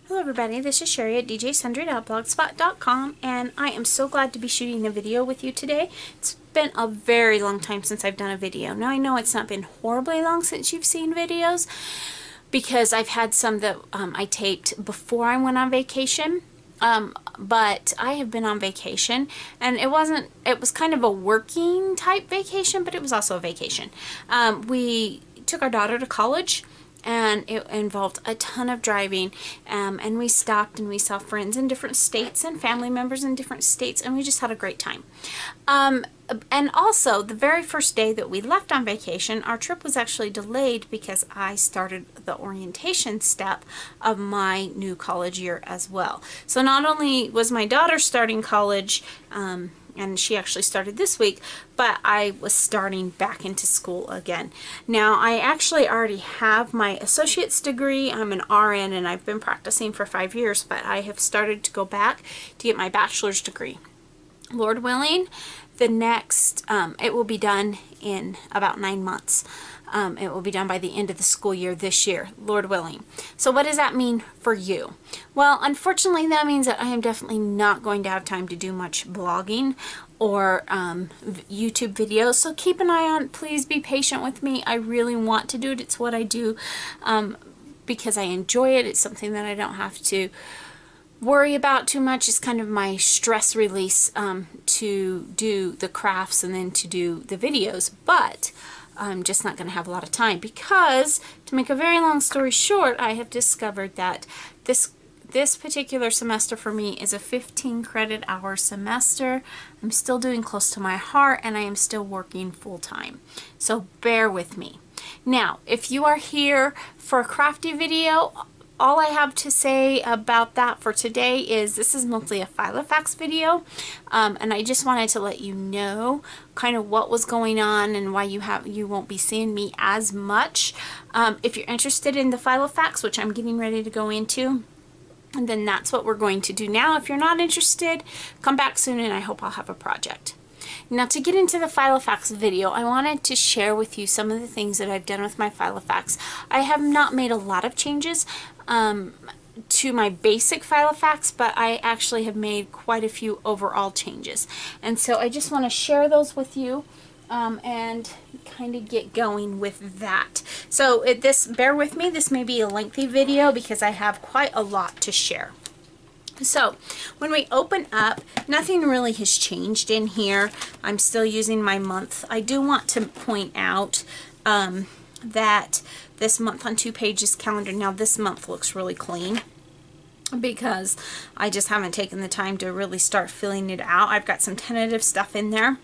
Hello everybody, this is Cheri at djsundry.blogspot.com, and I am so glad to be shooting a video with you today. It's been a very long time since I've done a video. Now I know it's not been horribly long since you've seen videos because I've had some that I taped before I went on vacation. But I have been on vacation, and it was kind of a working type vacation, but it was also a vacation. We took our daughter to college, and it involved a ton of driving, and we stopped and we saw friends in different states and family members in different states, and we just had a great time. And also, the very first day that we left on vacation, our trip was actually delayed because I started the orientation step of my new college year as well. So not only was my daughter starting college, and she actually started this week, but I was starting back into school again. Now, I actually already have my associate's degree. I'm an RN, and I've been practicing for 5 years, but I have started to go back to get my bachelor's degree. Lord willing, the next, it will be done in about 9 months. It will be done by the end of the school year this year, Lord willing. So what does that mean for you? Well, unfortunately, that means that I am definitely not going to have time to do much blogging or YouTube videos. So keep an eye on, please be patient with me. I really want to do it. It's what I do because I enjoy it. It's something that I don't have to worry about too much. It's kind of my stress release to do the crafts and then to do the videos. But I'm just not going to have a lot of time because, to make a very long story short, I have discovered that this particular semester for me is a 15 credit hour semester. I'm still doing close to my heart, and I am still working full-time. So bear with me. Now, if you are here for a crafty video, all I have to say about that for today is this is mostly a Filofax video, and I just wanted to let you know kind of what was going on and why you won't be seeing me as much. If you're interested in the Filofax, which I'm getting ready to go into, and then that's what we're going to do now. If you're not interested, come back soon, and I hope I'll have a project. Now, to get into the Filofax video, I wanted to share with you some of the things that I've done with my Filofax. I have not made a lot of changes to my basic Filofax, but I actually have made quite a few overall changes. And so I just want to share those with you and kind of get going with that. So bear with me, this may be a lengthy video because I have quite a lot to share. So when we open up, nothing really has changed in here. I'm still using my month. I do want to point out that this month on 2 pages calendar, now this month looks really clean because I just haven't taken the time to really start filling it out. I've got some tentative stuff in there.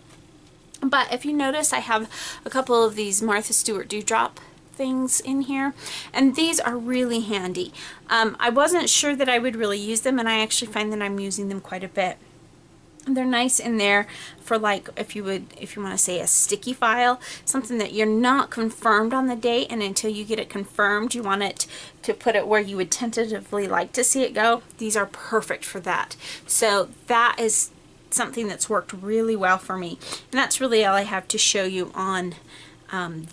But if you notice, I have a couple of these Martha Stewart Dewdrop things in here, and these are really handy. I wasn't sure that I would really use them, and I actually find that I'm using them quite a bit. They're nice in there for, like, if you want to say a sticky file, something that you're not confirmed on the date, and until you get it confirmed, you want it to put it where you would tentatively like to see it go. These are perfect for that. So that is something that's worked really well for me, and that's really all I have to show you on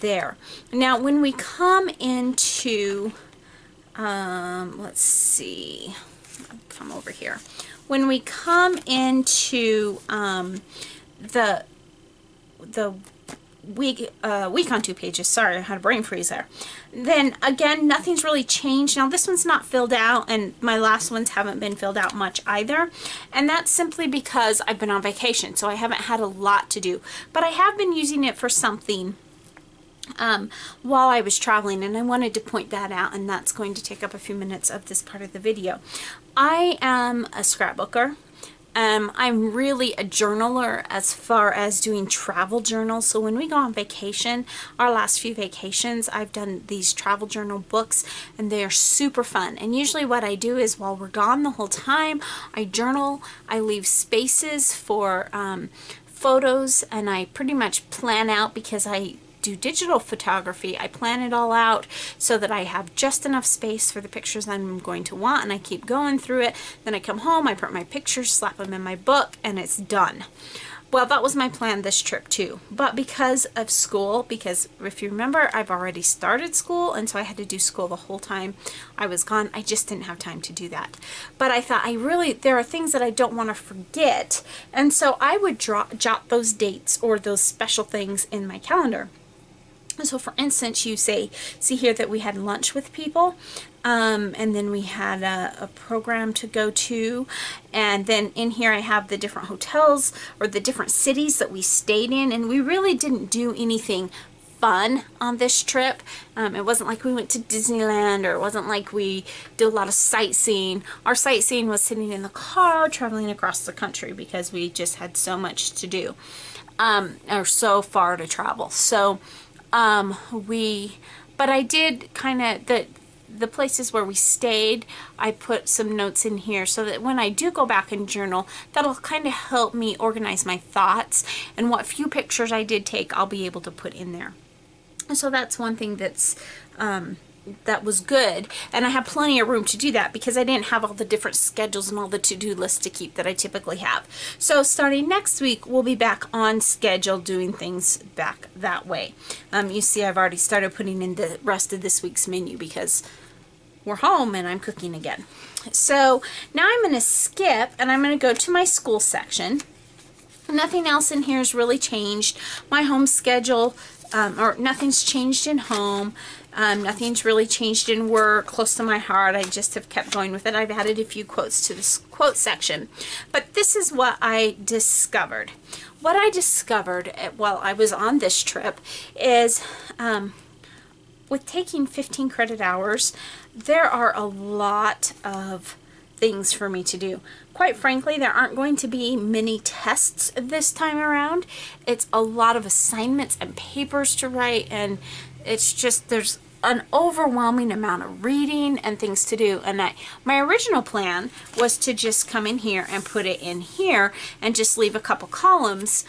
there. Now, when we come into, let's see, come over here. When we come into the week on 2 pages, sorry, I had a brain freeze there. Then again, nothing's really changed. Now this one's not filled out, and my last ones haven't been filled out much either. And that's simply because I've been on vacation, so I haven't had a lot to do. But I have been using it for something while I was traveling, and I wanted to point that out, and that's going to take up a few minutes of this part of the video. I am a scrapbooker. I'm really a journaler as far as doing travel journals. So when we go on vacation, our last few vacations, I've done these travel journal books, and they are super fun. And usually what I do is, while we're gone the whole time, I journal. I leave spaces for photos, and I pretty much plan out, because I do digital photography, I plan it all out so that I have just enough space for the pictures I'm going to want, and I keep going through it. Then I come home, I print my pictures, slap them in my book, and it's done. Well, that was my plan this trip too, but because of school, because if you remember, I've already started school, and so I had to do school the whole time I was gone. I just didn't have time to do that. But I thought there are things that I don't want to forget, and so I would jot those dates or those special things in my calendar. So for instance, you see here that we had lunch with people, and then we had a program to go to, and then in here I have the different hotels or the different cities that we stayed in, and we really didn't do anything fun on this trip. It wasn't like we went to Disneyland, or it wasn't like we did a lot of sightseeing. Our sightseeing was sitting in the car traveling across the country because we just had so much to do, or so far to travel. So but I did kind of, the places where we stayed, I put some notes in here so that when I do go back and journal, that'll kind of help me organize my thoughts, and what few pictures I did take, I'll be able to put in there. So that's one thing that's, that was good, and I have plenty of room to do that because I didn't have all the different schedules and all the to-do lists to keep that I typically have. So starting next week, we'll be back on schedule doing things back that way. You see I've already started putting in the rest of this week's menu because we're home and I'm cooking again. So now I'm going to skip and I'm going to go to my school section. Nothing else in here has really changed. My home schedule, or nothing's changed in home. Nothing's really changed in work, close to my heart. I just have kept going with it. I've added a few quotes to this quote section. But this is what I discovered. What I discovered while I was on this trip is with taking 15 credit hours, there are a lot of things for me to do. Quite frankly, there aren't going to be many tests this time around. It's a lot of assignments and papers to write, and it's just, there's an overwhelming amount of reading and things to do. And my original plan was to just come in here and put it in here and just leave a couple columns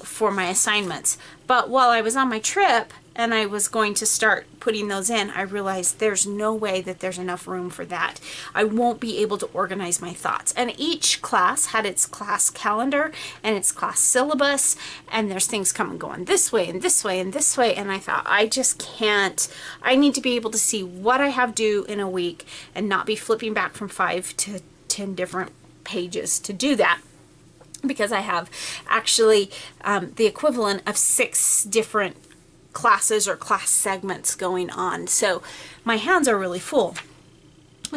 for my assignments. But while I was on my trip and I was going to start putting those in, I realized there's no way that there's enough room for that. I won't be able to organize my thoughts. And each class had its class calendar and its class syllabus, and there's things coming going this way and this way and this way, and I thought, I just can't. I need to be able to see what I have due in a week and not be flipping back from 5 to 10 different pages to do that, because I have actually the equivalent of 6 different classes or class segments going on. So my hands are really full.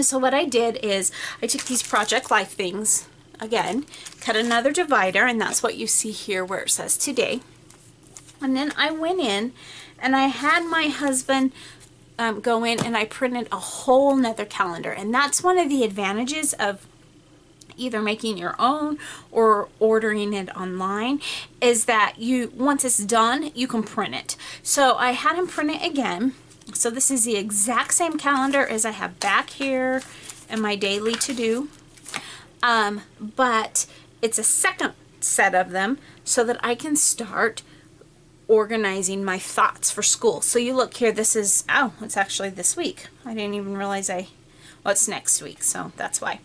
So what I did is I took these Project Life things, again, cut another divider, and that's what you see here where it says today. And then I went in and I had my husband go in and I printed a whole nother calendar. And that's one of the advantages of either making your own or ordering it online, is that once it's done, you can print it. So I had him print it again. So this is the exact same calendar as I have back here in my daily to-do, but it's a second set of them so that I can start organizing my thoughts for school. So you look here, this is, oh, it's actually this week. I didn't even realize well, it's next week, so that's why.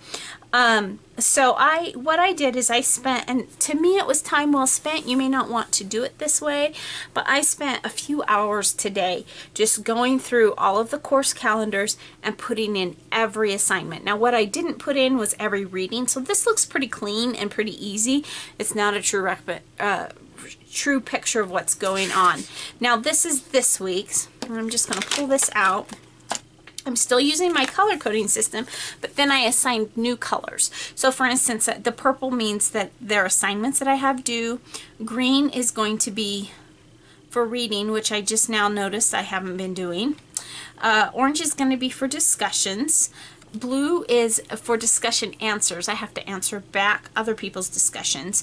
So what I did is I spent, and to me it was time well spent. You may not want to do it this way, but I spent a few hours today just going through all of the course calendars and putting in every assignment. Now what I didn't put in was every reading, so this looks pretty clean and pretty easy. It's not a true picture of what's going on. Now this is this week's, and I'm just going to pull this out. I'm still using my color coding system, but then I assigned new colors. So for instance, the purple means that there are assignments that I have due. Green is going to be for reading, which I just now noticed I haven't been doing. Orange is going to be for discussions. Blue is for discussion answers. I have to answer back other people's discussions.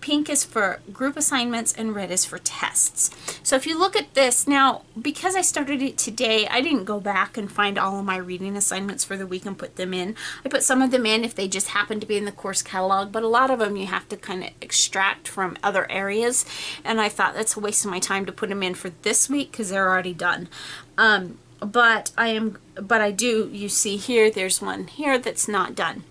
Pink is for group assignments, and red is for tests. So if you look at this now, because I started it today, I didn't go back and find all of my reading assignments for the week and put them in. I put some of them in if they just happen to be in the course catalog, but a lot of them you have to kind of extract from other areas, and I thought that's a waste of my time to put them in for this week because they're already done. But I do, you see here, there's one here that's not done.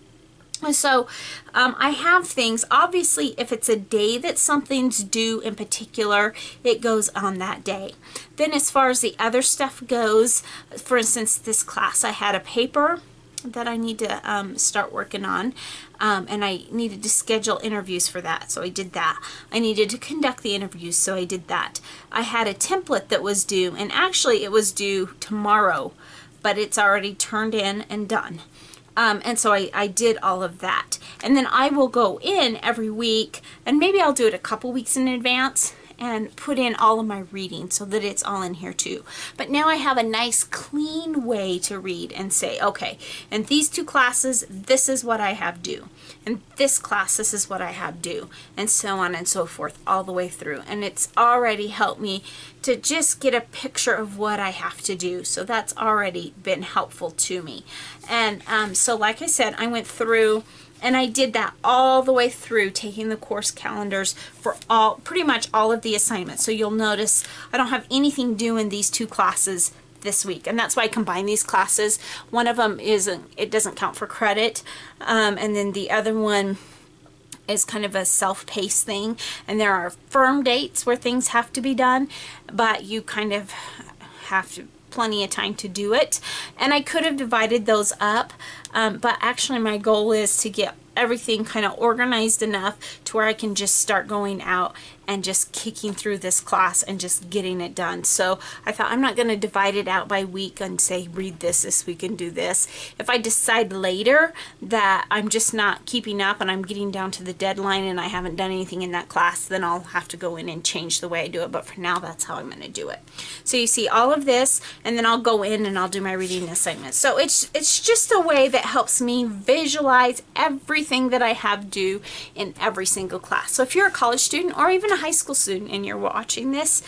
So I have things, obviously if it's a day that something's due in particular, it goes on that day. Then as far as the other stuff goes, for instance, this class, I had a paper that I need to start working on, and I needed to schedule interviews for that, so I did that. I needed to conduct the interviews, so I did that. I had a template that was due, and actually it was due tomorrow, but it's already turned in and done. And so I did all of that. And then I will go in every week, and maybe I'll do it a couple weeks in advance, and put in all of my reading so that it's all in here too. But now I have a nice clean way to read and say, okay, in these two classes, this is what I have due. In this class, this is what I have due, and so on and so forth all the way through. And it's already helped me to just get a picture of what I have to do. So that's already been helpful to me. And so like I said, I went through and I did that all the way through, taking the course calendars for pretty much all of the assignments. So you'll notice I don't have anything due in these two classes this week, and that's why I combine these classes. One of them it doesn't count for credit, and then the other one is kind of a self-paced thing, and there are firm dates where things have to be done, but you kind of have plenty of time to do it. And I could have divided those up, but actually my goal is to get everything kind of organized enough to where I can just start going out and just kicking through this class and just getting it done. So I thought I'm not going to divide it out by week and say read this week and do this. If I decide later that I'm just not keeping up and I'm getting down to the deadline and I haven't done anything in that class, then I'll have to go in and change the way I do it. But for now, that's how I'm going to do it. So you see all of this, and then I'll go in and I'll do my reading assignments. So it's just a way that helps me visualize everything that I have due in every single class. So if you're a college student or even a high school student and you're watching this,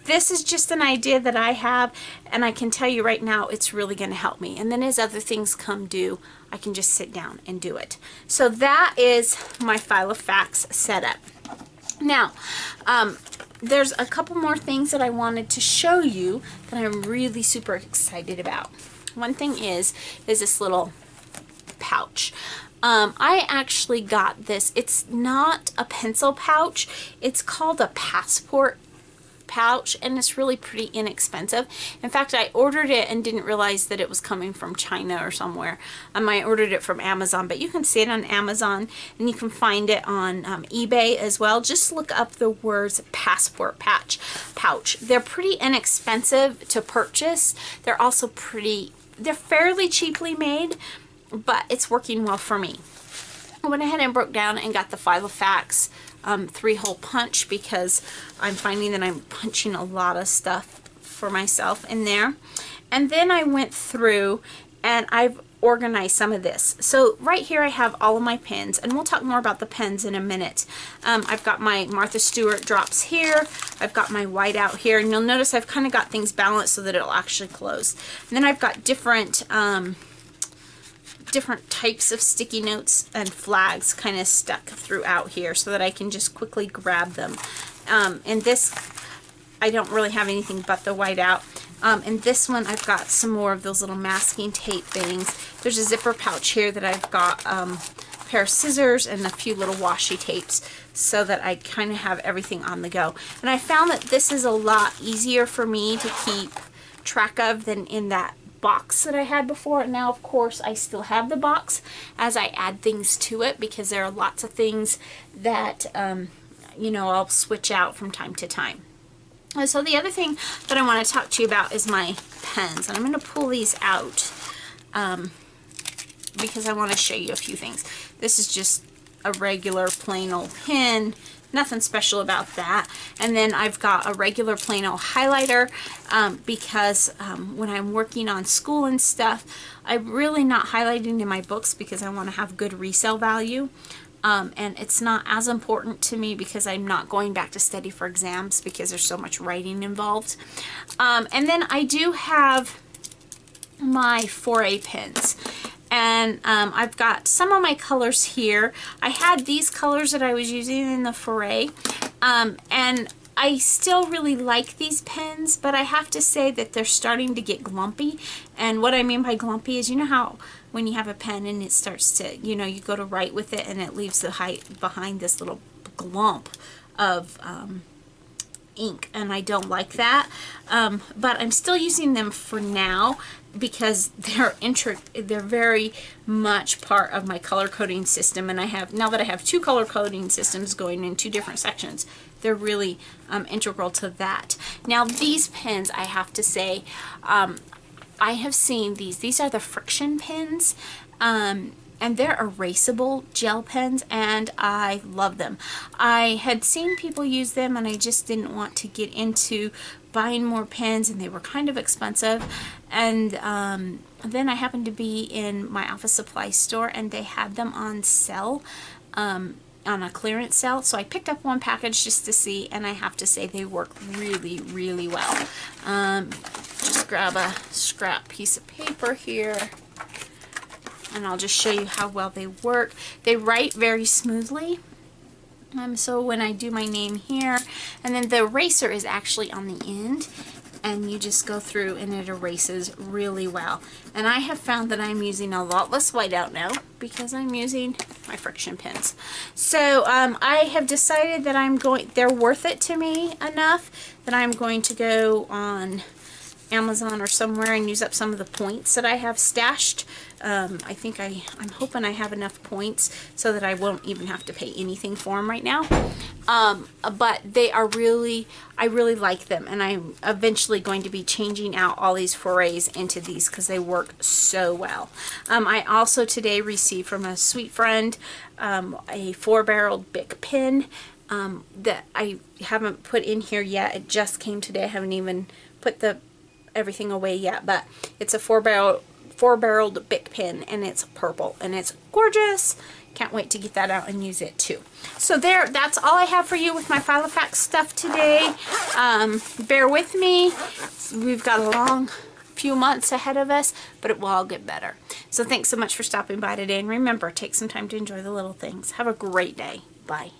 this is just an idea that I have, and I can tell you right now it's really going to help me. And then as other things come due, I can just sit down and do it. So that is my Filofax setup. Now, there's a couple more things that I wanted to show you that I'm really super excited about. One thing is this little pouch. I actually got this. It's not a pencil pouch. It's called a passport pouch, and it's really pretty inexpensive. In fact, I ordered it and didn't realize that it was coming from China or somewhere. I ordered it from Amazon, but you can see it on Amazon, and you can find it on eBay as well. Just look up the words passport pouch. They're pretty inexpensive to purchase. They're also they're fairly cheaply made, but it's working well for me. I went ahead and broke down and got the Filofax 3-hole punch, because I'm finding that I'm punching a lot of stuff for myself in there. And then I went through and I've organized some of this. So right here I have all of my pens, and we'll talk more about the pens in a minute. I've got my Martha Stewart drops here. I've got my whiteout here, and you'll notice I've kind of got things balanced so that it'll actually close. And then I've got different types of sticky notes and flags kind of stuck throughout here so that I can just quickly grab them. In this, I don't really have anything but the whiteout. In this one, I've got some more of those little masking tape things. There's a zipper pouch here that I've got a pair of scissors and a few little washi tapes so that I kind of have everything on the go. And I found that this is a lot easier for me to keep track of than in that box that I had before. Now, of course, I still have the box as I add things to it, because there are lots of things that you know, I'll switch out from time to time. So the other thing that I want to talk to you about is my pens, and I'm going to pull these out because I want to show you a few things. This is just a regular plain old pen. Nothing special about that. And then I've got a regular plain old highlighter because when I'm working on school and stuff, I'm really not highlighting in my books because I want to have good resale value. And it's not as important to me because I'm not going back to study for exams because there's so much writing involved. And then I do have my 4A pens. And I've got some of my colors here. I had these colors that I was using in the 4A, and I still really like these pens, but I have to say that they're starting to get glumpy. And what I mean by glumpy is, you know how when you have a pen and it starts to, you know, you go to write with it and it leaves the height behind this little glump of ink, and I don't like that. But I'm still using them for now because they're very much part of my color coding system, and I have, now that I have 2 color coding systems going in 2 different sections, they're really integral to that. Now these pens, I have to say, I have seen these are the friction pens, and they're erasable gel pens, and I love them. I had seen people use them and I just didn't want to get into buying more pens, and they were kind of expensive. And then I happened to be in my office supply store and they had them on sale, on a clearance sale. So I picked up one package just to see, and I have to say they work really, really well. Just grab a scrap piece of paper here, and I'll just show you how well they work. They write very smoothly. So when I do my name here, and then the eraser is actually on the end, and you just go through and it erases really well. And I have found that I'm using a lot less whiteout now because I'm using my friction pens. So I have decided that they're worth it to me enough that I'm going to go on Amazon or somewhere and use up some of the points that I have stashed. I'm hoping I have enough points so that I won't even have to pay anything for them right now. But they are really, I really like them, and I'm eventually going to be changing out all these forays into these because they work so well. I also today received from a sweet friend a 4-barreled Bic pen that I haven't put in here yet. It just came today. I haven't even put everything away yet, but it's a 4-barreled Bic pen, and it's purple, and it's gorgeous. Can't wait to get that out and use it too. So that's all I have for you with my Filofax stuff today. Bear with me. We've got a long few months ahead of us, but it will all get better. So thanks so much for stopping by today, and remember, take some time to enjoy the little things. Have a great day. Bye.